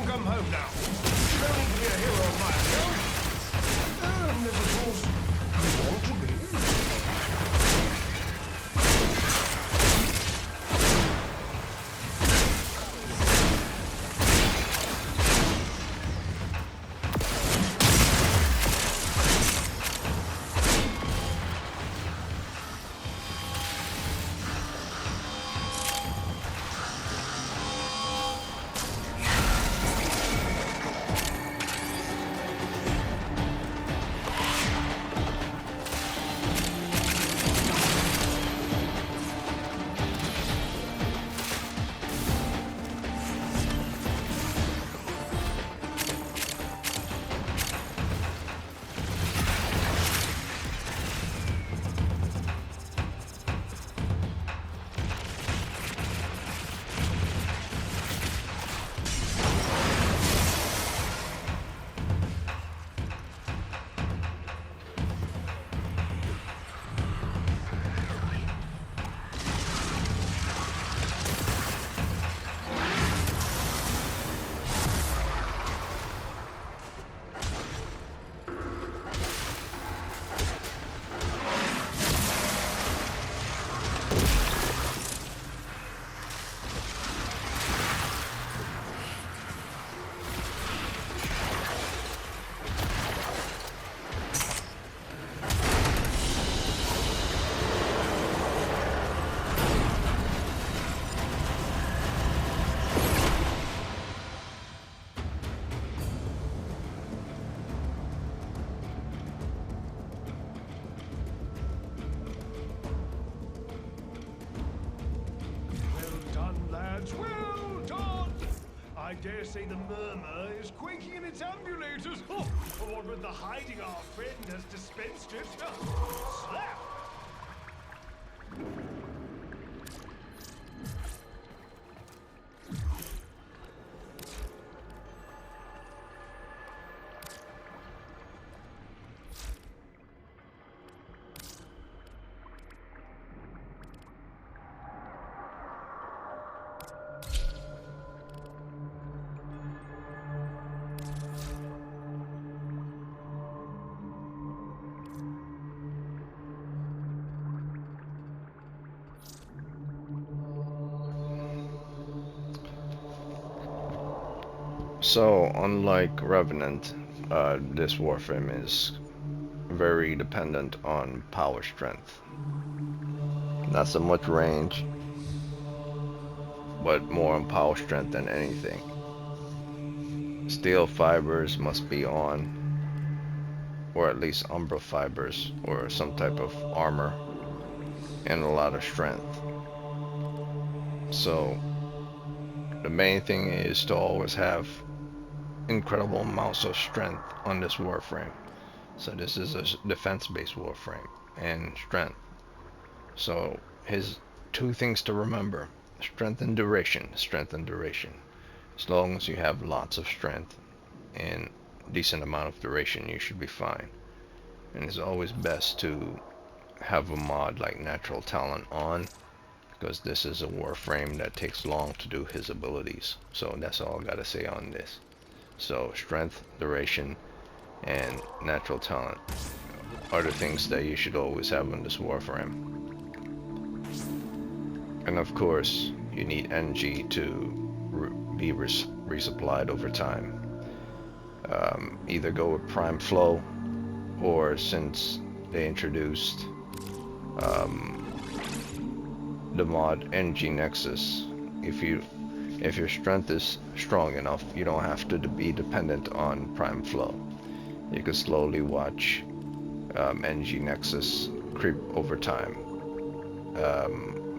come home now. You don't need to be a hero of my account. Unless, of course, you want to be. Well done! I dare say the murmur is quaking in its ambulators. Oh, what with the hiding our friend has dispensed it. Slap! So, unlike Revenant, this Warframe is very dependent on power strength. Not so much range, but more on power strength than anything. Steel fibers must be on, or at least umbra fibers, or some type of armor, and a lot of strength. So, the main thing is to always have incredible amounts of strength on this Warframe. So this is a defense-based Warframe and strength. So his two things to remember: strength and duration. Strength and duration. As long as you have lots of strength and decent amount of duration, you should be fine. And it's always best to have a mod like Natural Talent on, because this is a Warframe that takes long to do his abilities. So that's all I gotta say on this. So strength, duration, and natural talent are the things that you should always have on this Warframe. And of course, you need energy to be resupplied over time. Either go with Prime Flow, or since they introduced the mod Energy Nexus, if your strength is strong enough, you don't have to be dependent on Prime Flow. You can slowly watch Energy Nexus creep over time.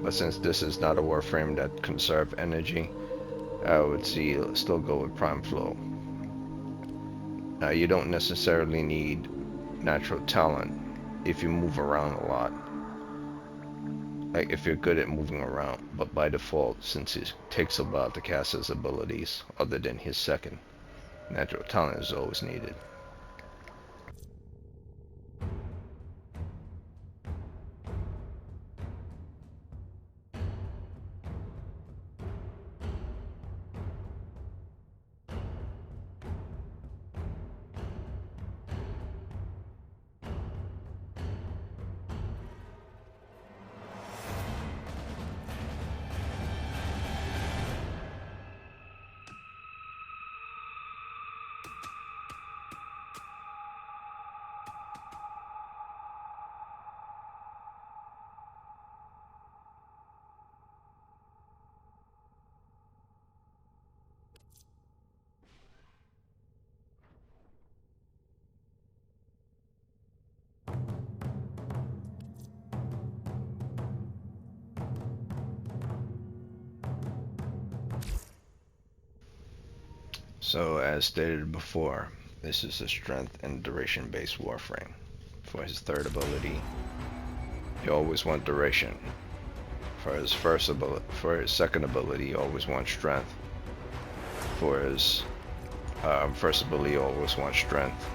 But since this is not a Warframe that conserve energy, I would still go with Prime Flow. Now, you don't necessarily need natural talent if you move around a lot. Like if you're good at moving around, but by default, since it takes a while to cast his abilities, other than his second, natural talent is always needed. So as stated before, this is a strength and duration based Warframe. For his third ability, you always want duration. For his second ability, you always want strength. For his first ability, you always want strength.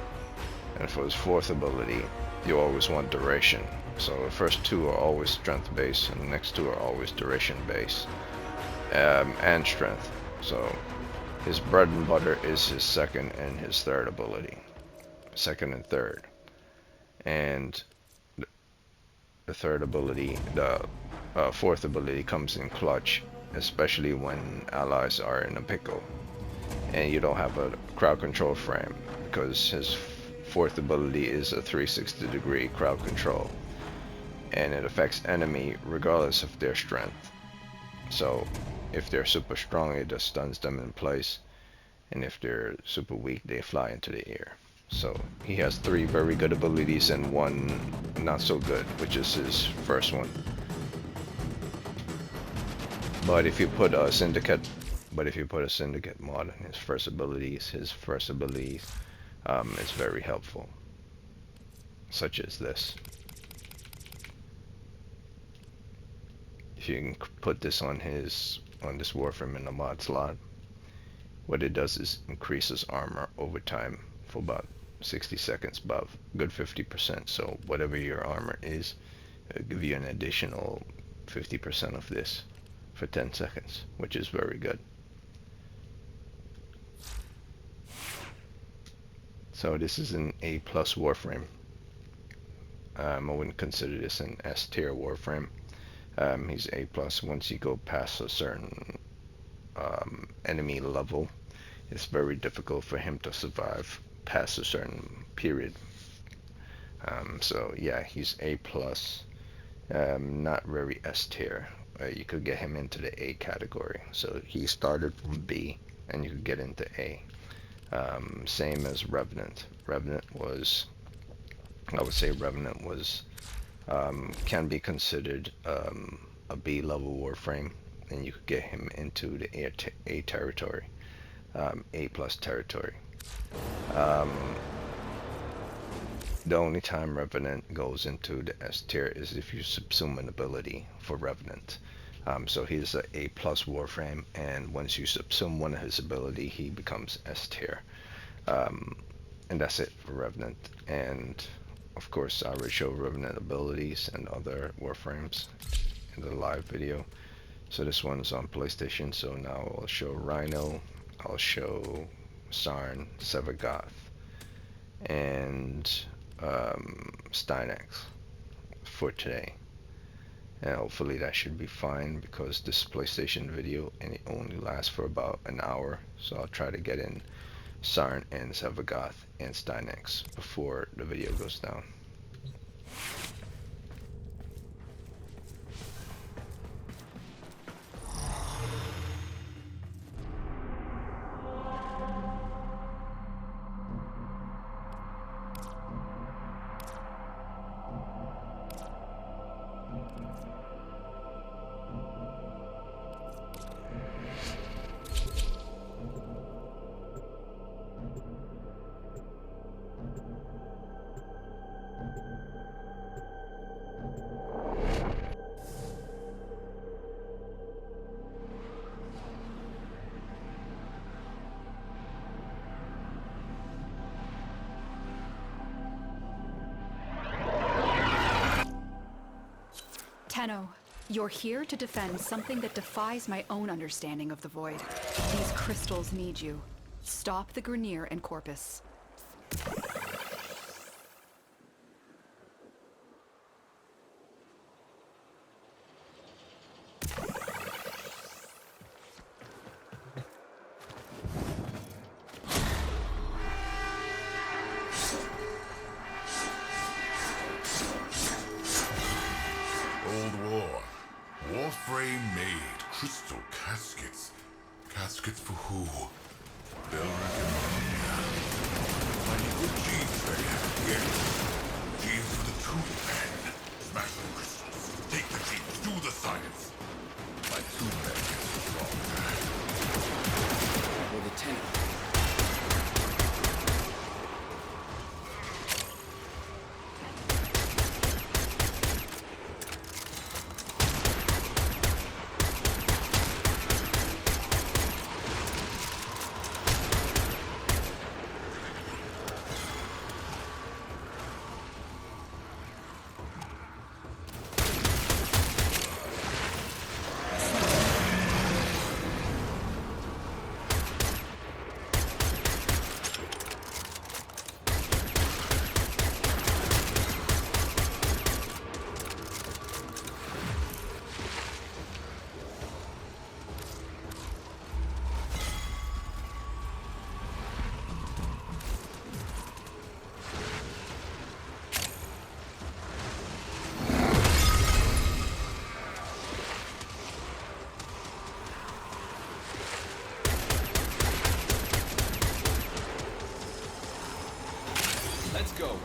And for his fourth ability, you always want duration. So the first two are always strength based, and the next two are always duration based, and strength. So his bread and butter is his second and his third ability, second and third. And the third ability, the fourth ability comes in clutch, especially when allies are in a pickle and you don't have a crowd control frame, because his fourth ability is a 360-degree crowd control, and it affects enemy regardless of their strength. So if they're super strong, it just stuns them in place, and if they're super weak, they fly into the air. So he has three very good abilities and one not so good, which is his first one. But if you put a syndicate mod on his first abilities is very helpful, such as this. If you can put this on this Warframe in the mod slot, what it does is increases armor over time for about 60 seconds, about good 50%. So whatever your armor is, it'll give you an additional 50% of this for 10 seconds, which is very good. So this is an A+ Warframe. I wouldn't consider this an S tier Warframe. He's A+. Once you go past a certain enemy level, it's very difficult for him to survive past a certain period. So yeah, he's A+, not very S tier. You could get him into the A category. So he started from B, and you could get into A. Same as Revenant. Revenant was, I would say Revenant was, can be considered a B level Warframe, and you could get him into the A territory, A+ territory. The only time Revenant goes into the S tier is if you subsume an ability for Revenant. So he's a A+ Warframe, and once you subsume one of his ability, he becomes S tier. And that's it for Revenant. And of course, I already showed Revenant abilities and other Warframes in the live video. So this one's on PlayStation, so now I'll show Rhino, I'll show Sarn, Sevagoth, and Stynex for today. And hopefully that should be fine, because this PlayStation video and it only lasts for about an hour, so I'll try to get in Sarn and Sevagoth and Stynex before the video goes down. Tenno, you're here to defend something that defies my own understanding of the Void. These crystals need you. Stop the Grineer and Corpus. Warframe made crystal caskets. Caskets for who? Belric and Romania. By which go.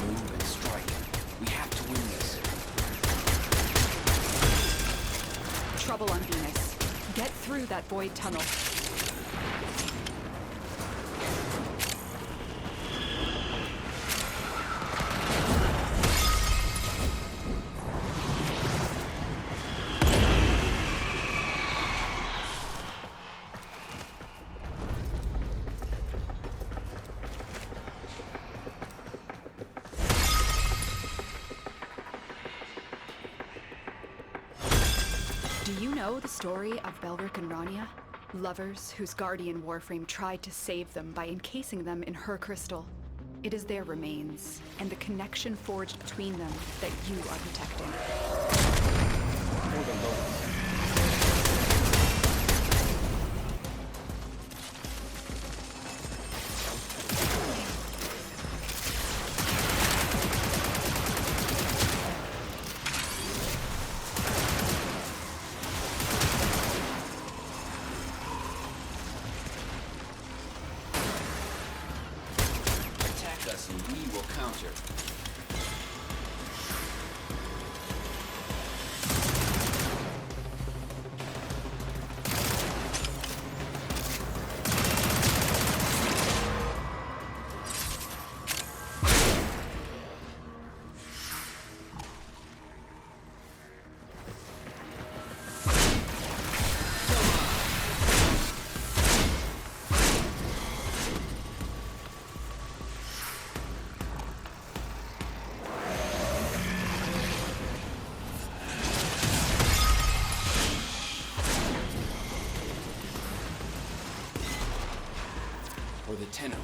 Move and strike. We have to win this. Trouble on Venus. Get through that void tunnel. Do you know the story of Belric and Rania? Lovers whose guardian Warframe tried to save them by encasing them in her crystal. It is their remains, and the connection forged between them that you are protecting. For the Lord. Attack us and we will counter. For the Tenno.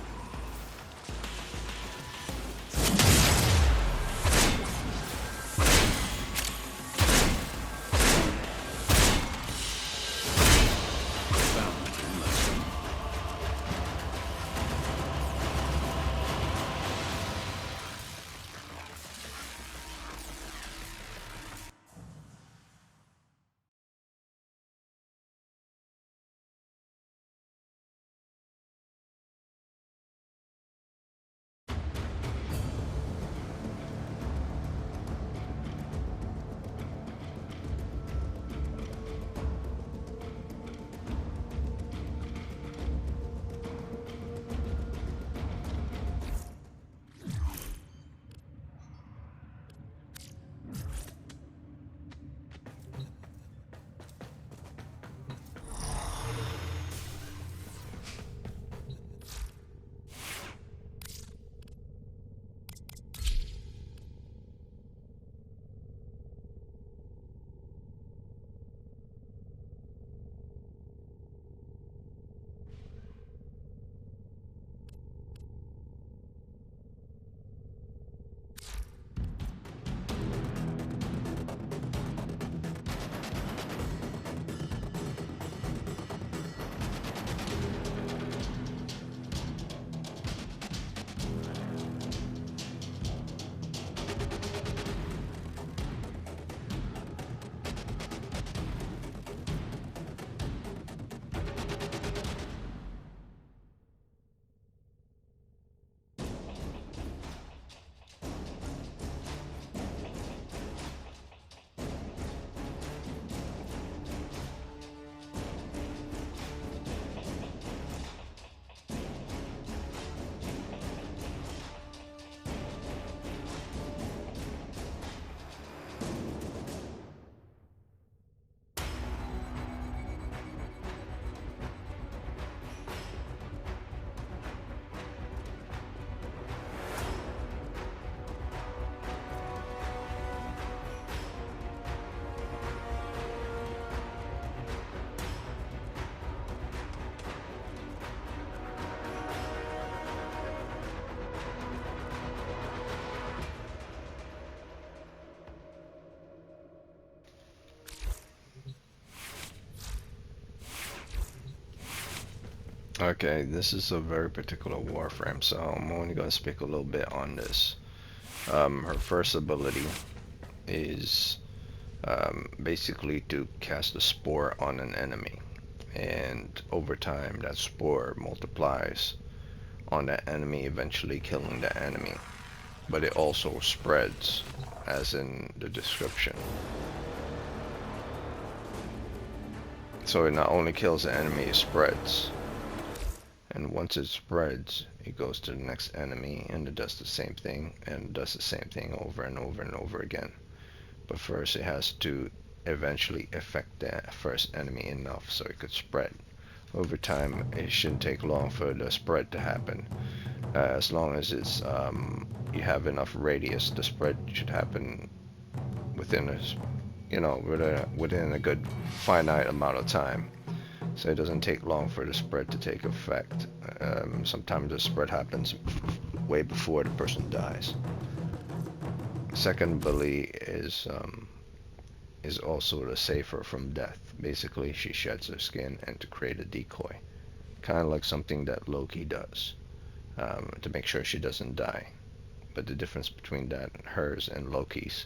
Okay, this is a very particular Warframe, so I'm only going to speak a little bit on this. Her first ability is basically to cast a spore on an enemy, and over time that spore multiplies on that enemy, eventually killing the enemy. But it also spreads, as in the description. So it not only kills the enemy, it spreads. And once it spreads, it goes to the next enemy and it does the same thing and does the same thing over and over and over again. But first it has to eventually affect that first enemy enough so it could spread. Over time, it shouldn't take long for the spread to happen. As long as it's you have enough radius, the spread should happen within within a good finite amount of time. So it doesn't take long for the spread to take effect. Sometimes the spread happens way before the person dies. Second ability is also to save her from death. Basically, she sheds her skin and to create a decoy, kind of like something that Loki does, to make sure she doesn't die. But the difference between that, hers and Loki's,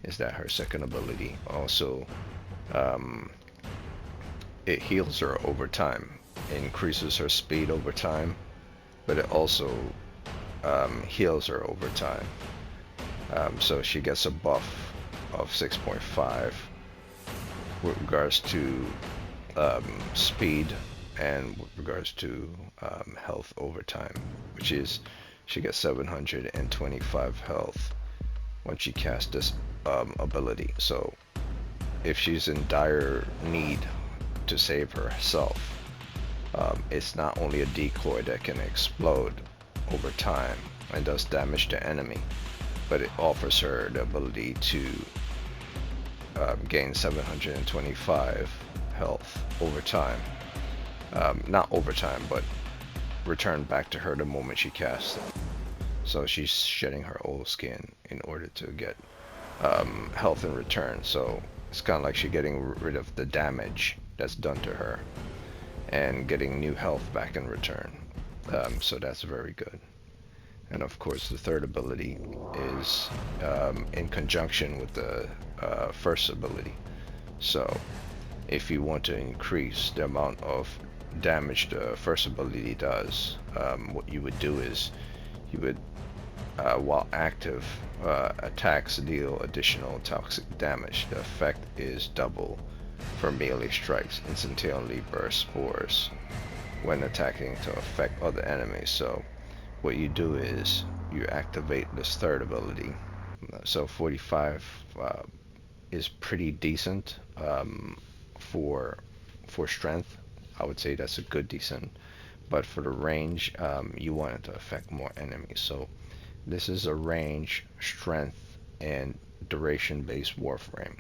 is that her second ability also it heals her over time. It increases her speed over time, but it also heals her over time. So she gets a buff of 6.5 with regards to speed and with regards to health over time, which is she gets 725 health when she casts this ability. So if she's in dire need to save herself, it's not only a decoy that can explode over time and does damage to enemy, but it offers her the ability to gain 725 health over time. Not over time, but return back to her the moment she casts it. So she's shedding her old skin in order to get health in return. So it's kind of like she's getting rid of the damage that's done to her and getting new health back in return. So that's very good. And of course the third ability is in conjunction with the first ability. So if you want to increase the amount of damage the first ability does, what you would do is you would, while active, attacks deal additional toxic damage. The effect is double for melee strikes, instantaneously burst spores when attacking to affect other enemies. So what you do is you activate this third ability. So 45 is pretty decent for strength. I would say that's a good decent, but for the range, you want it to affect more enemies. So this is a range, strength, and duration based Warframe.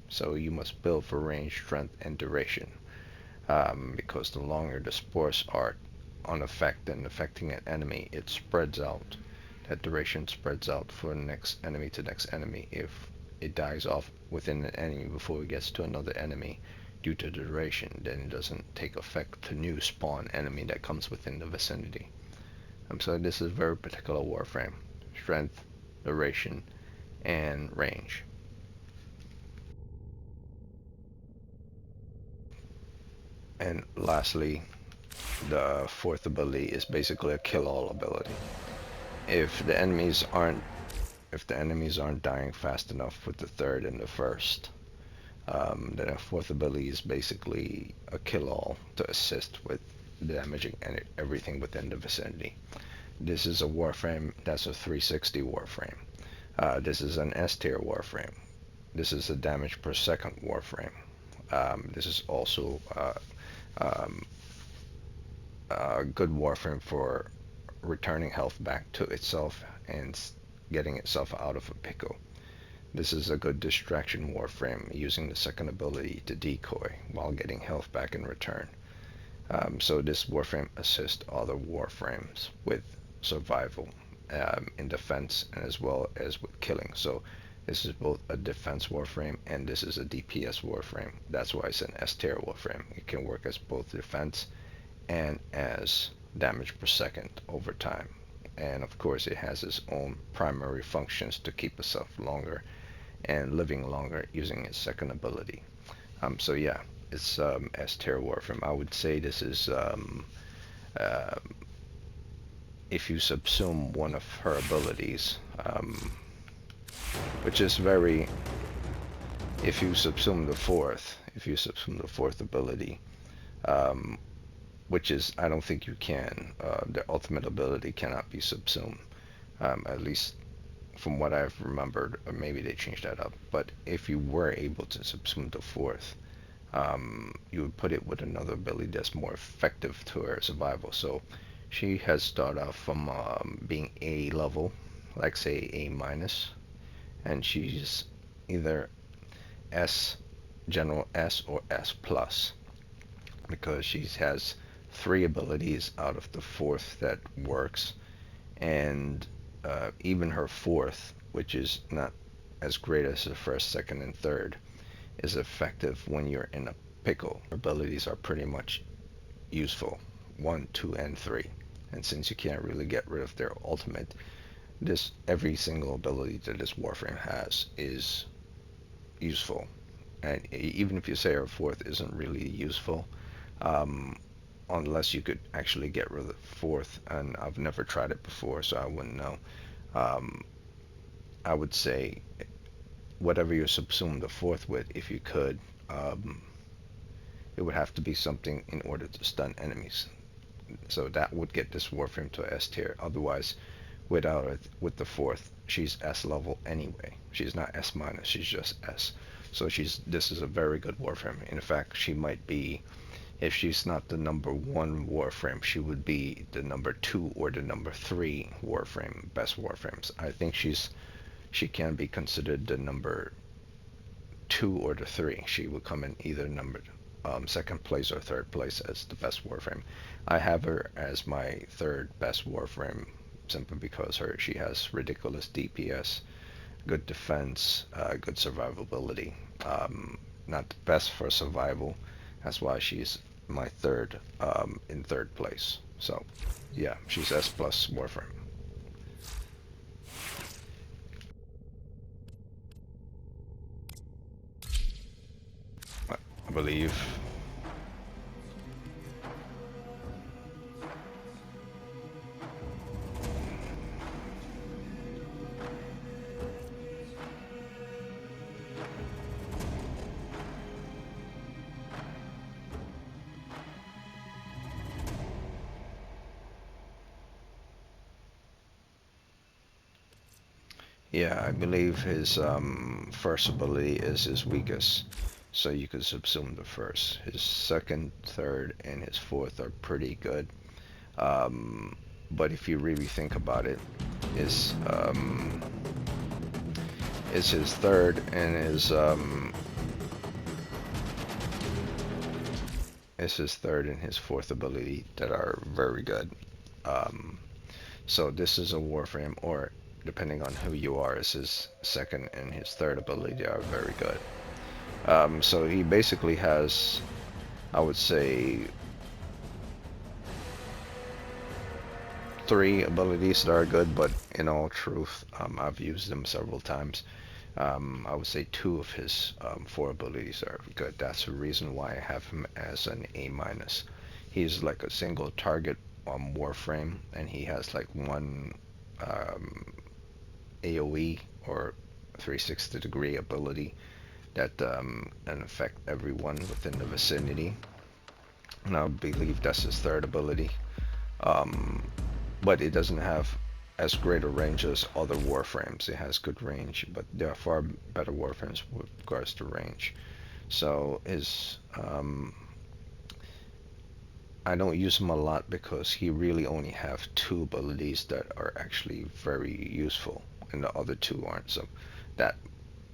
So you must build for range, strength, and duration, because the longer the spores are on effect and affecting an enemy, it spreads out. That duration spreads out for the next enemy to next enemy. If it dies off within an enemy before it gets to another enemy due to duration, then it doesn't take effect to new spawn enemy that comes within the vicinity. So this is a very particular Warframe: strength, duration, and range. And lastly, the fourth ability is basically a kill-all ability. If the enemies aren't dying fast enough with the third and the first, then a fourth ability is basically a kill-all to assist with damaging everything within the vicinity. This is a Warframe that's a 360 Warframe. This is an S tier Warframe. This is a damage per second Warframe. This is also a good Warframe for returning health back to itself and getting itself out of a pickle. This is a good distraction Warframe, using the second ability to decoy while getting health back in return. So this Warframe assists other Warframes with survival, in defense, and as well as with killing. So this is both a defense Warframe and this is a DPS Warframe. That's why it's an S tier Warframe. It can work as both defense and as damage per second over time. And of course it has its own primary functions to keep itself longer and living longer using its second ability. So yeah, it's S tier Warframe. I would say this is uh, if you subsume one of her abilities, which is very, if you subsume the fourth ability, um, which is, I don't think you can, the ultimate ability cannot be subsumed, at least from what I've remembered, or maybe they changed that up. But if you were able to subsume the fourth, you would put it with another ability that's more effective to her survival. So she has started off from being A level, like say A minus, and she's either S, general S, or S plus, because she has 3 abilities out of the fourth that works, and even her fourth, which is not as great as the first, second, and third, is effective when you're in a pickle. Her abilities are pretty much useful, 1, 2, and 3. And since you can't really get rid of their ultimate, this every single ability that this Warframe has is useful. And even if you say her fourth isn't really useful, um, unless you could actually get rid of the fourth, and I've never tried it before, so I wouldn't know. I would say whatever you subsume the fourth with, if you could, it would have to be something in order to stun enemies. So that would get this Warframe to S tier. Otherwise, without it, with the fourth, she's S level anyway. She's not S minus, she's just S. So this is a very good Warframe. In fact, she might be, if she's not the number 1 Warframe, she would be the number 2 or the number 3 Warframe, best Warframes. I think she can be considered the number 2 or the 3. She would come in either number second place or third place as the best Warframe. I have her as my third best Warframe simply because she has ridiculous DPS, good defense, good survivability. Not the best for survival. That's why she's my third, in third place. So yeah, she's S plus Warframe. I believe. Yeah, I believe his first ability is his weakest, so you could subsume the first. His second, third, and his fourth are pretty good. But if you really think about it, is his third and his fourth ability that are very good. So this is a Warframe, or depending on who you are, is his second and his third ability are very good. So he basically has, I would say, 3 abilities that are good, but in all truth, I've used them several times. I would say 2 of his 4 abilities are good. That's the reason why I have him as an A minus. He's like a single target Warframe, and he has like 1 AoE or 360 degree ability that can affect everyone within the vicinity. And I believe that's his third ability. But it doesn't have as great a range as other Warframes. It has good range, but there are far better Warframes with regards to range. So I don't use him a lot because he really only have 2 abilities that are actually very useful, and the other 2 aren't so that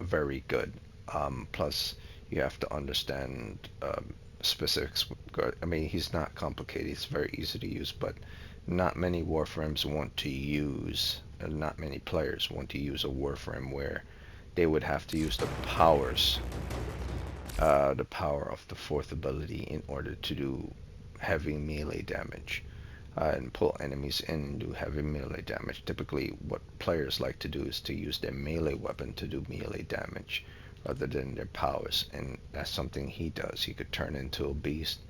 very good. Plus, you have to understand specifics. I mean, he's not complicated. It's very easy to use, but not many Warframes want to use, and not many players want to use a Warframe where they would have to use the power of the 4th ability in order to do heavy melee damage and pull enemies in and do heavy melee damage. Typically, what players like to do is to use their melee weapon to do melee damage rather than their powers, and that's something he does. He could turn into a beast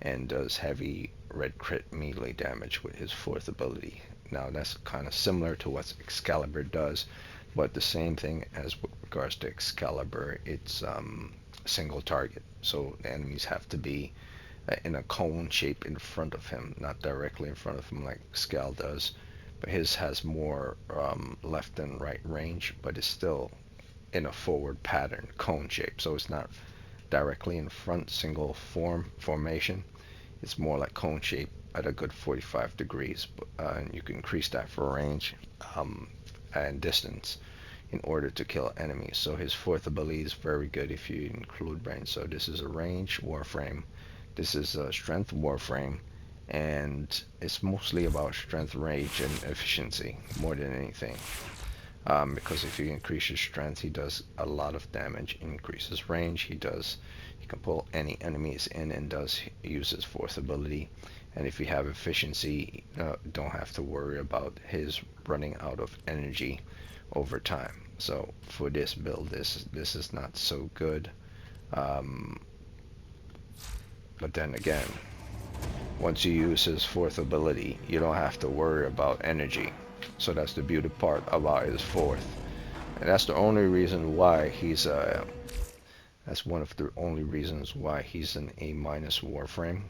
and does heavy red crit melee damage with his fourth ability. Now that's kind of similar to what Excalibur does, but the same thing as with regards to Excalibur, it's single target. So the enemies have to be in a cone shape in front of him, not directly in front of him like Scal does. But his has more left and right range, but it's still in a forward pattern, cone shape. So it's not directly in front, single formation. It's more like cone shape at a good 45 degrees. And you can increase that for range and distance in order to kill enemies. So his fourth ability is very good if you include range. So this is a range Warframe. This is a strength Warframe, and it's mostly about strength, range, and efficiency more than anything. Because if you increase his strength, he does a lot of damage. Increases range, he can pull any enemies in and does use his fourth ability. And if you have efficiency, don't have to worry about his running out of energy over time. So for this build, this is not so good. But then again, once you use his fourth ability, you don't have to worry about energy. So that's the beauty part about his fourth. And that's the only reason why he's that's one of the only reasons why he's an A- Warframe.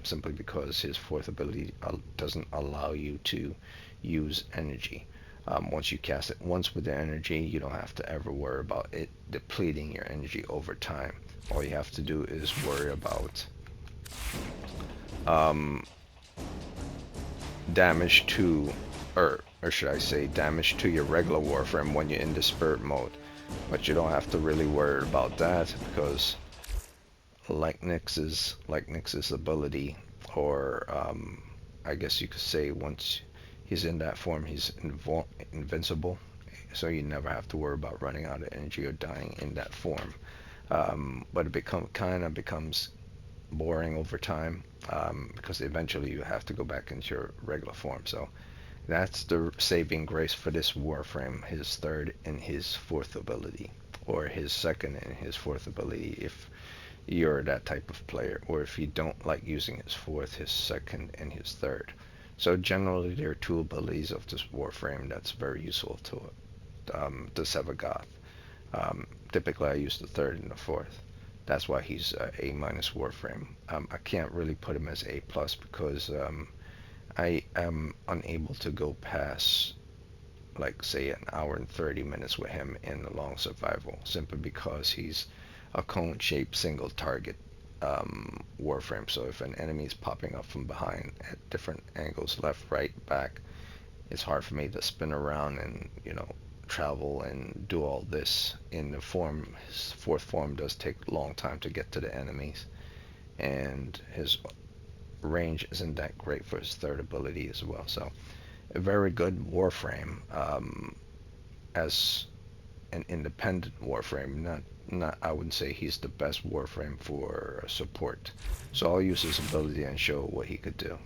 Simply because his fourth ability doesn't allow you to use energy. Once you cast it once with the energy, you don't have to ever worry about it depleting your energy over time. All you have to do is worry about damage to, or should I say damage to your regular Warframe when you're in the spirit mode. But you don't have to really worry about that, because like Nyx's ability, or I guess you could say once he's in that form, he's invincible. So you never have to worry about running out of energy or dying in that form. But it becomes boring over time, because eventually you have to go back into your regular form. So that's the saving grace for this Warframe, his third and his fourth ability, or his second and his fourth ability if you're that type of player, or if you don't like using his fourth, his second, and his third. So generally there are two abilities of this Warframe that's very useful to Sevagoth. Typically I use the third and the fourth. That's why he's A- Warframe. I can't really put him as A+ because I am unable to go past, like, say, an hour and 30 minutes with him in the long survival, simply because he's a cone-shaped single target Warframe. So if an enemy is popping up from behind at different angles, left, right, back, it's hard for me to spin around and, travel and do all this in the form. His fourth form does take a long time to get to the enemies, and his range isn't that great for his third ability as well. So a very good Warframe as an independent Warframe. Not I wouldn't say he's the best Warframe for support. So I'll use his ability and show what he could do.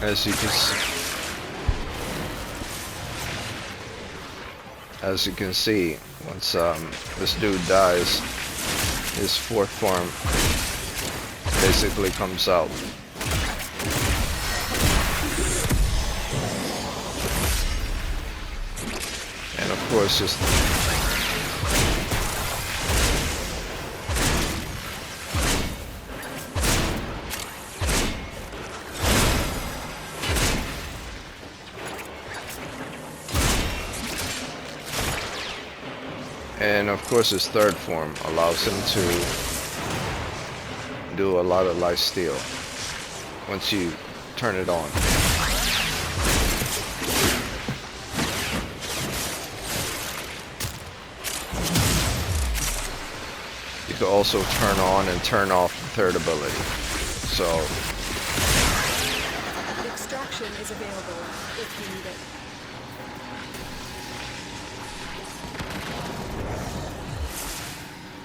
As you can see, once this dude dies, his fourth form basically comes out. And of course, just his third form allows him to do a lot of life steal once you turn it on. You can also turn on and turn off the third ability. So Extraction is available if you need it.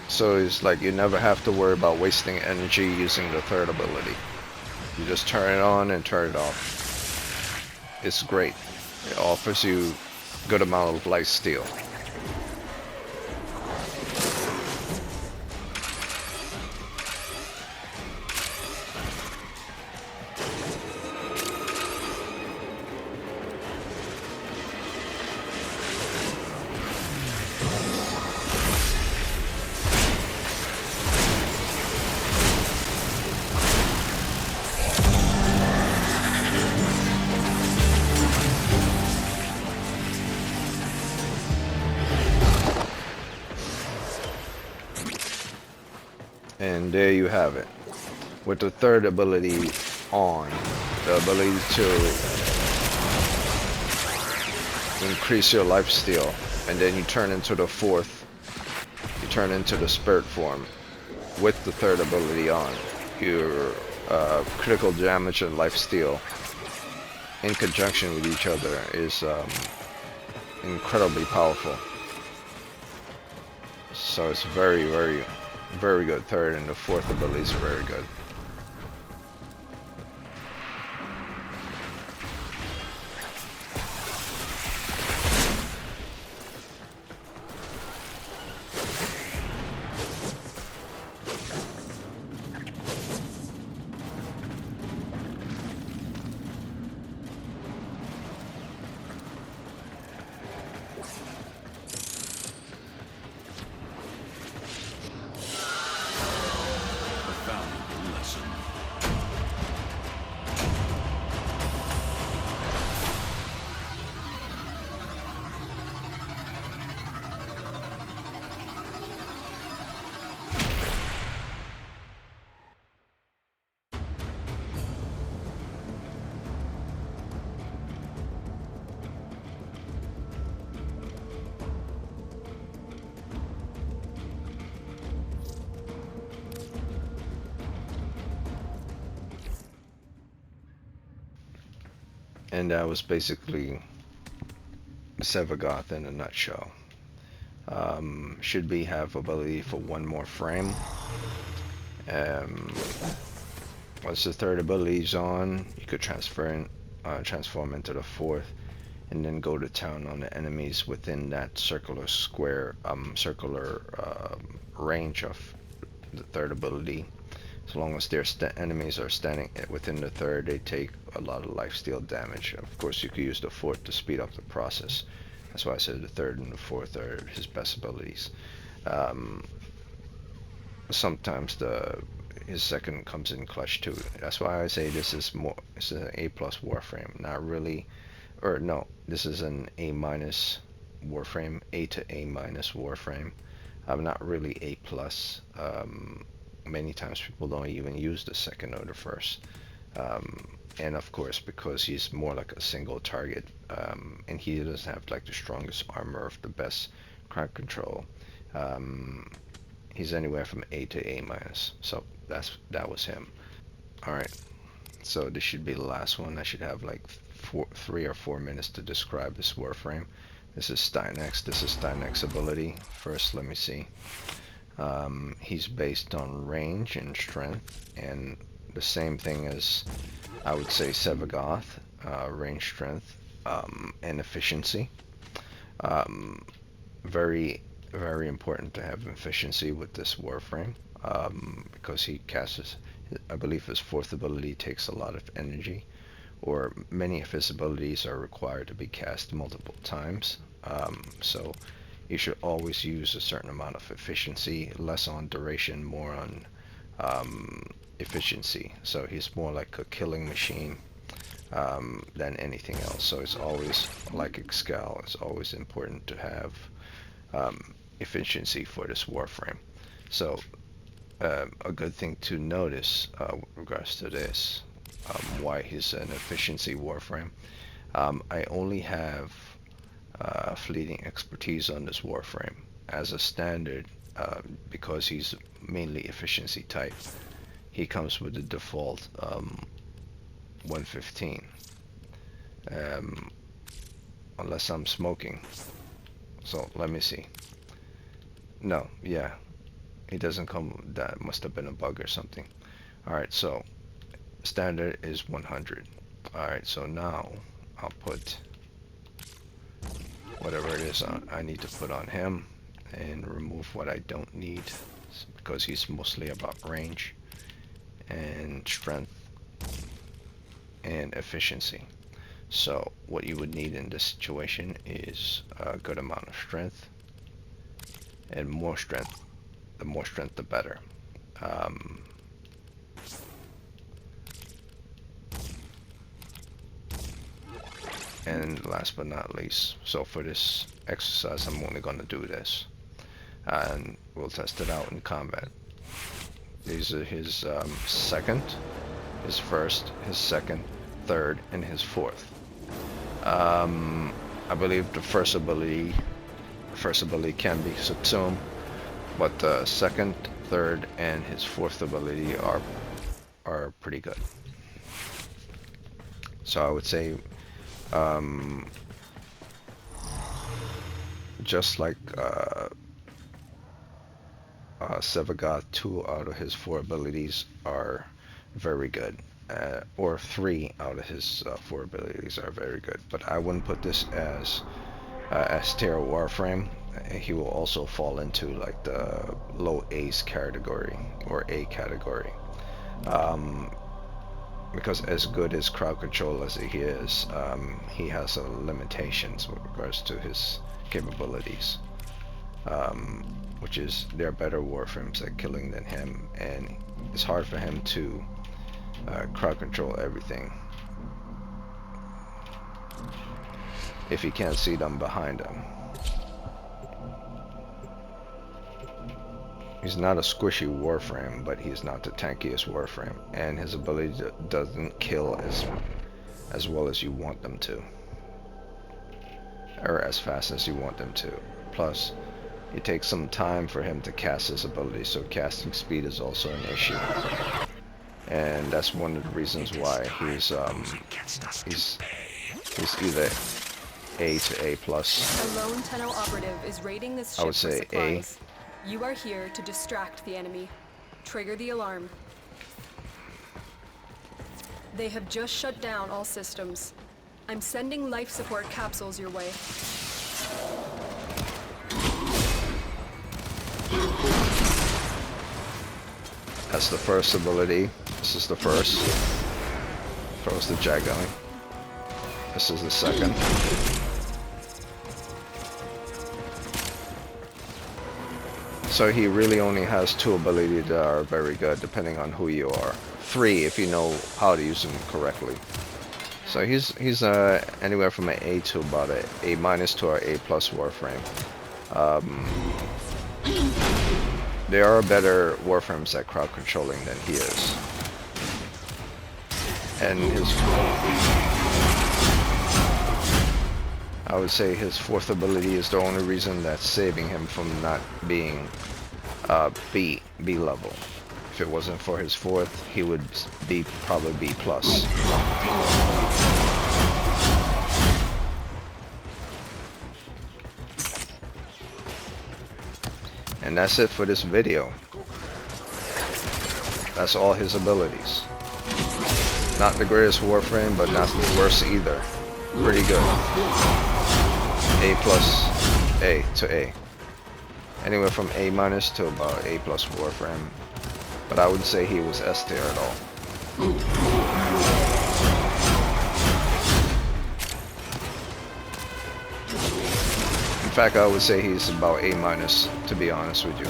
So it's like you never have to worry about wasting energy using the third ability. You just turn it on and turn it off. It's great. It offers you a good amount of life steal. And there you have it. With the third ability on, the ability to increase your life steal, and then you turn into the fourth, you turn into the spirit form. With the third ability on, your critical damage and life steal in conjunction with each other is incredibly powerful. So it's very, very, very good. Third and the fourth abilities are very good. And that was basically Sevagoth in a nutshell. Should be have ability for one more frame. Once the third ability is on, you could transform into the fourth, and then go to town on the enemies within that circular square, range of the third ability. As long as their enemies are standing within the third, they take a lot of lifesteal damage. Of course, you could use the fourth to speed up the process. That's why I said the third and the fourth are his best abilities. Sometimes his second comes in clutch too. That's why I say this is an A+ Warframe. Not really, or no, this is an A- Warframe, A to A- Warframe. Not really A+. Many times people don't even use the second or the first. And of course, because he's more like a single target, and he doesn't have like the strongest armor of the best crowd control, he's anywhere from A to A-. So that was him. Alright, so this should be the last one. I should have like 3 or 4 minutes to describe this Warframe. This is Steinek's. This is Steinek's ability. First, let me see. He's based on range and strength, and the same thing as I would say Sevagoth, range strength, and efficiency. Very, very important to have efficiency with this Warframe, because he casts, I believe his fourth ability takes a lot of energy, or many of his abilities are required to be cast multiple times. So you should always use a certain amount of efficiency, less on duration, more on efficiency. So he's more like a killing machine than anything else. So it's always, like Excal, it's always important to have efficiency for this Warframe. So a good thing to notice with regards to this, why he's an efficiency Warframe. I only have fleeting expertise on this Warframe as a standard, because he's mainly efficiency type. He comes with the default 115, unless I'm smoking. So let me see. No, yeah, he doesn't come. That must have been a bug or something. Alright, so standard is 100. Alright, so now I'll put whatever it is I need to put on him and remove what I don't need, because he's mostly about range and strength and efficiency. So what you would need in this situation is a good amount of strength, and more strength. The more strength, the better. And last but not least, so for this exercise, I'm only going to do this, and we'll test it out in combat. These are his second, his first, his second, third, and his fourth. I believe the first ability can be subsumed, but the second, third, and his fourth ability are pretty good. So I would say, just like Sevagoth, 2 out of his 4 abilities are very good, or 3 out of his 4 abilities are very good. But I wouldn't put this as tier Warframe. He will also fall into like the low Ace category or A category, because as good as crowd control as he is, he has limitations with regards to his capabilities, which is there are better Warframes at killing than him, and it's hard for him to crowd control everything if he can't see them behind him. He's not a squishy Warframe, but he's not the tankiest Warframe, and his ability doesn't kill as well as you want them to, or as fast as you want them to. Plus, it takes some time for him to cast his ability, so casting speed is also an issue. And that's one of the reasons why he's either A to A plus. A lone Tenno operative is raiding this ship I would say for supplies. You are here to distract the enemy. Trigger the alarm. They have just shut down all systems. I'm sending life support capsules your way. That's the first ability. This is the first. Throws the jet going. This is the second. So he really only has 2 abilities that are very good, depending on who you are. 3 if you know how to use them correctly. So he's anywhere from an A to about an A minus to an A plus Warframe. There are better Warframes at crowd controlling than he is. And I would say his 4th ability is the only reason that's saving him from not being B level. If it wasn't for his 4th, he would be probably B plus. And that's it for this video. That's all his abilities. Not the greatest Warframe, but not the worst either. Pretty good. A plus A to A. Anywhere from A minus to about A plus Warframe. But I would say he was S tier at all. In fact, I would say he's about A minus, to be honest with you.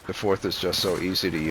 The fourth is just so easy to use.